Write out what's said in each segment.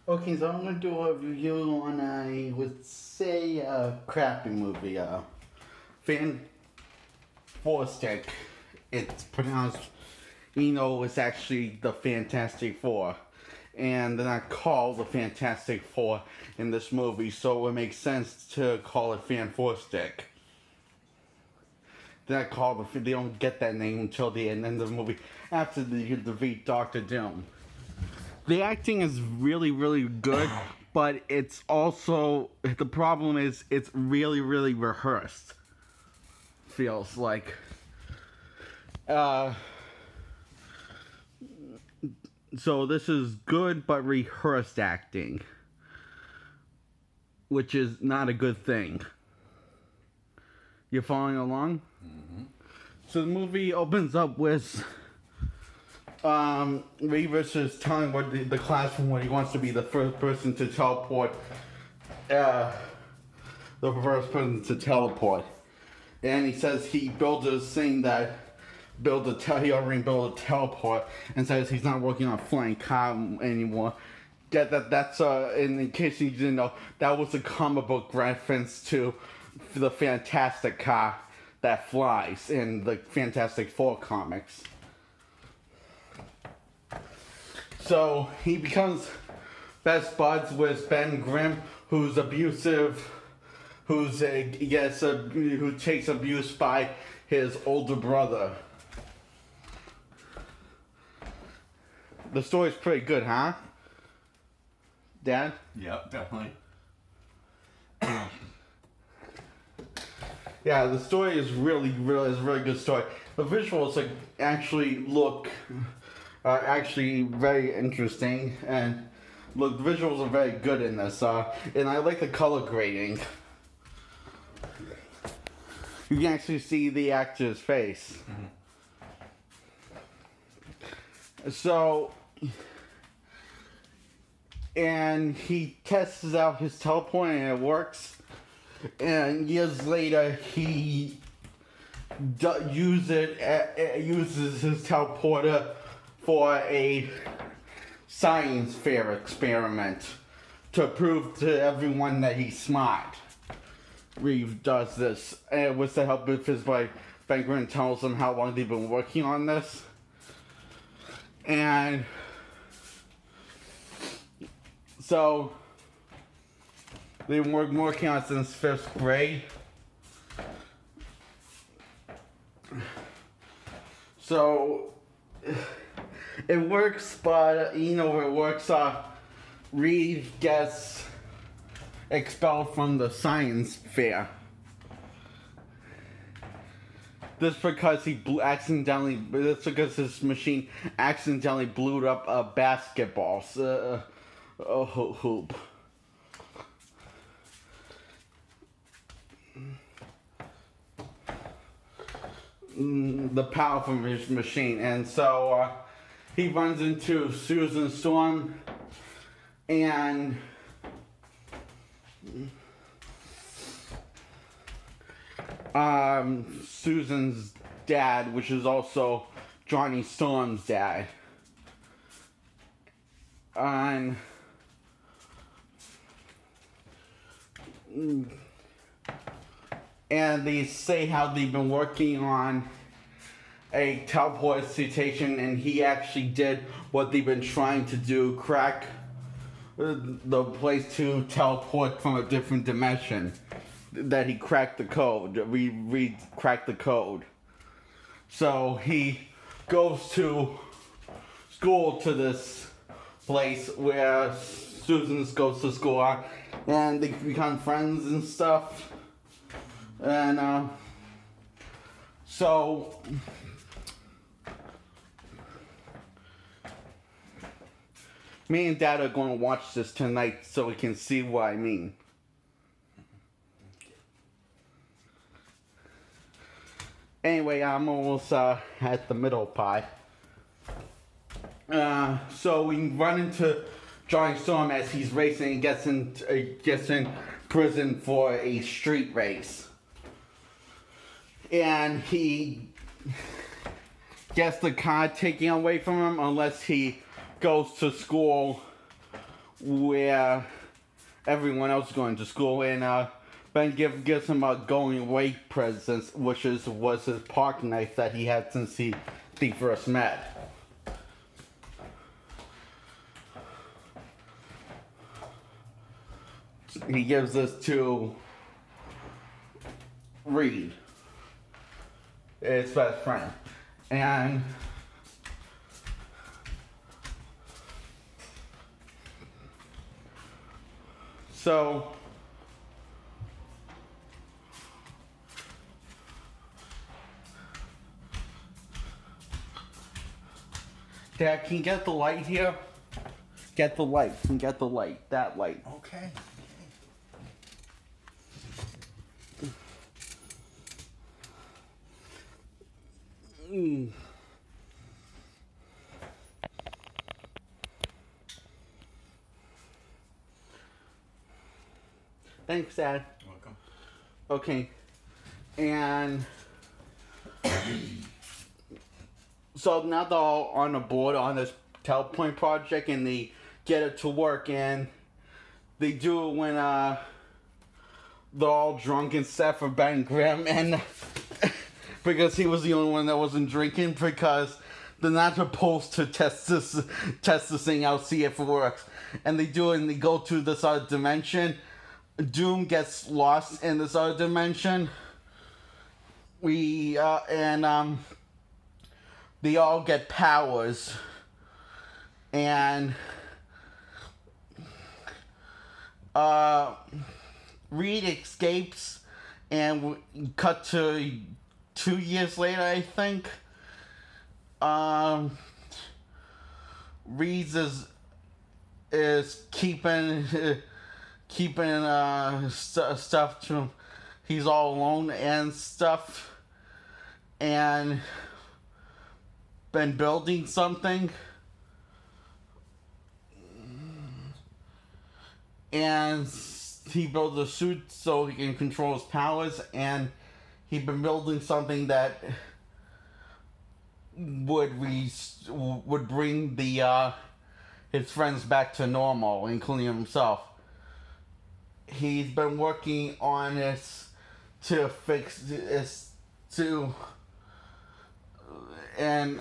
Okay, so I'm gonna do a review on I would say a crappy movie. Fan Four Stick. It's pronounced. It's actually the Fantastic Four, and they're not called the Fantastic Four in this movie, so it makes sense to call it Fan Four Stick. They're not called. They don't get that name until the end of the movie after they defeat Doctor Doom. The acting is really, really good, but it's also the problem is it's really, really rehearsed. Feels like. So this is good but rehearsed acting, which is not a good thing. You following along? Mm-hmm. So the movie opens up with Reavers is telling the classroom what he wants to be the first person to teleport. The first person to teleport, and he says he builds this thing that he already built a teleport, and says he's not working on a flying car anymore. That's in case you didn't know, that was a comic book reference to the Fantastic Car that flies in the Fantastic Four comics. So he becomes best buds with Ben Grimm, who's abusive, who takes abuse by his older brother. The story's pretty good, huh? Dad? Yep, definitely. Yeah, the story is really good story. The visuals are actually very interesting, and the visuals are very good in this. And I like the color grading. You can actually see the actor's face. Mm-hmm. So, and he tests out his teleport and it works. And years later, he uses his teleporter for a science fair experiment to prove to everyone that he's smart. Reeve does this, and with the help of his wife, Ben Grimm tells him how long they've been working on this. And so they've been working on it since 5th grade. So it works, but it works. Reeve gets expelled from the science fair. This because his machine accidentally blew up a basketball hoop. The power from his machine, and so he runs into Susan Storm and Susan's dad, which is also Johnny Storm's dad. And they say how they've been working on a teleportation, and he actually did what they've been trying to do, crack the place to teleport from a different dimension. That he cracked the code. We cracked the code. So he goes to school to this place where Susan goes to school, and they become friends and stuff. And so me and Dad are going to watch this tonight so we can see what I mean. Anyway, I'm almost at the middle part. So we run into Johnny Storm as he's racing and gets in prison for a street race. And he gets the car taken away from him unless he goes to school where everyone else is going to school, and Ben gives him a going away present, which was his pocket knife that he had since he first met. He gives this to Reed, his best friend, and so Dad, can you get the light here? Get the light. Can you get the light? That light. Okay. Thanks, Dad. Welcome. Okay. And so now they're all on the board on this telepoint project, and they get it to work, and they do it when they're all drunk except for Ben Grimm, and because he was the only one that wasn't drinking, because they're not supposed to test this thing out, see if it works. And they do it, and they go to this other dimension. Doom gets lost in this other dimension. They all get powers, and Reed escapes, and we cut to 2 years later, I think. Reed is keeping stuff to him. He's all alone and stuff, and been building something, and he built a suit so he can control his powers, and he'd been building something that would bring his friends back to normal, including himself. He's been working on this to fix this and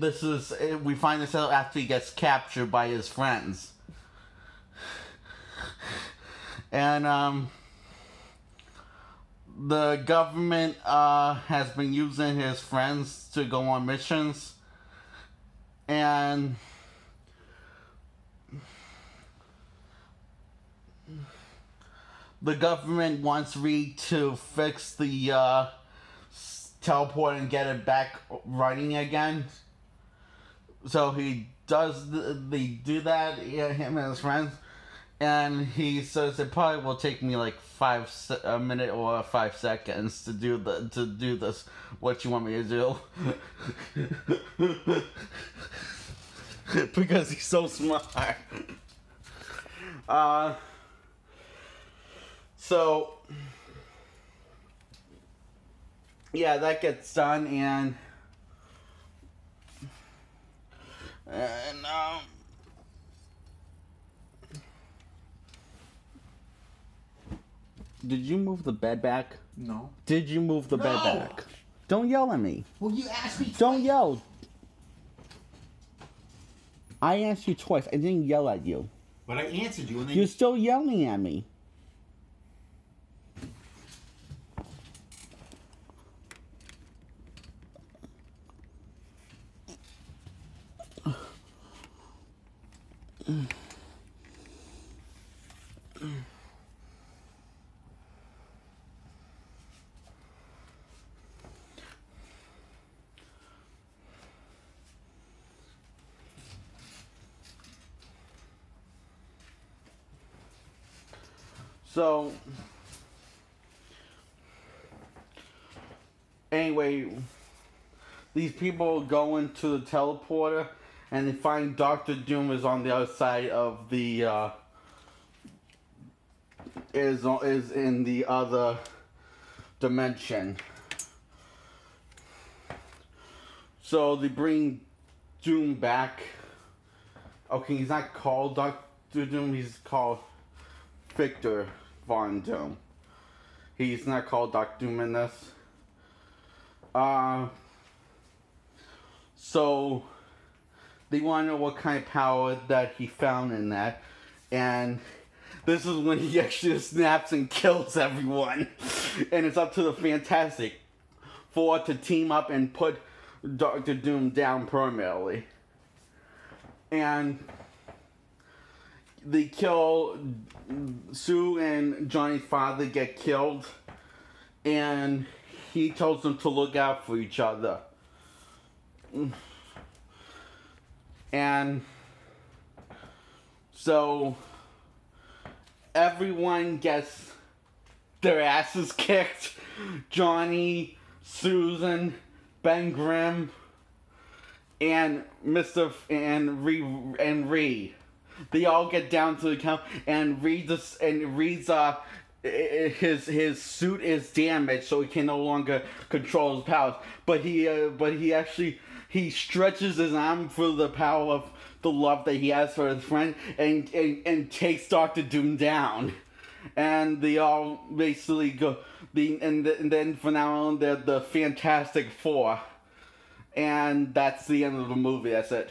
this is, we find this out after he gets captured by his friends. And the government has been using his friends to go on missions, and the government wants Reed to fix the teleport and get it back running again. So he does. They do that. Him and his friends, and he says it probably will take me like a minute or 5 seconds to do this. What you want me to do? Because he's so smart. So yeah, that gets done, and did you move the bed back? No. Did you move the bed back? Don't yell at me. Well, you asked me twice. Don't yell. I asked you twice. I didn't yell at you. But I answered you, and then You're still yelling at me. So, anyway, these people go into the teleporter, and they find Dr. Doom is on the other side of the, is in the other dimension. So they bring Doom back, Okay, he's not called Doctor Doom. He's called Victor Von Doom. He's not called Doctor Doom in this. So they want to know what kind of power that he found in that, and this is when he actually snaps and kills everyone. And it's up to the Fantastic Four to team up and put Doctor Doom down permanently. And they kill Sue, and Johnny's father get killed, and he tells them to look out for each other. And so everyone gets their asses kicked. Johnny, Susan, Ben Grimm, and Reed. They all get down to the count, and Reed's his suit is damaged, so he can no longer control his powers. But he stretches his arm for the power of the love that he has for his friend, and takes Doctor Doom down. And they all basically go. And then from now on, they're the Fantastic Four. And that's the end of the movie. That's it.